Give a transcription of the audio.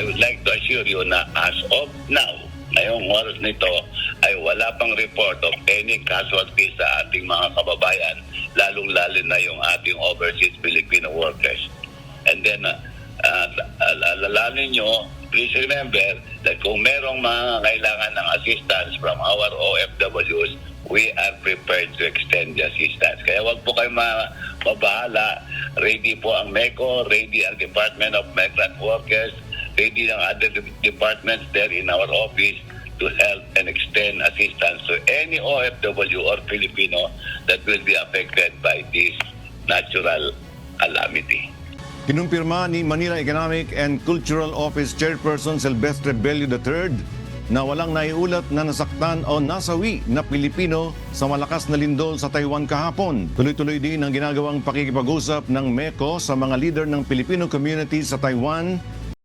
I would like to assure you na as of now, ngayong oras nito, ay wala pang report of any casualties sa ating mga kababayan, lalong-lalo na yung ating overseas Filipino workers. And then, alalahanin nyo, please remember that kung merong mga kailangan ng assistance from our OFWs, we are prepared to extend the assistance. Kaya wag po kayo mabahala. Ready po ang MECO, ready ang Department of Migrant Workers, ready ang other departments there in our office to help and extend assistance to any OFW or Filipino that will be affected by this natural calamity. Kinumpirma ni Manila Economic and Cultural Office Chairperson Silvestre Bello III na walang naiulat na nasaktan o nasawi na Pilipino sa malakas na lindol sa Taiwan kahapon. Tuloy-tuloy din ang ginagawang pakikipag-usap ng MECO sa mga leader ng Filipino community sa Taiwan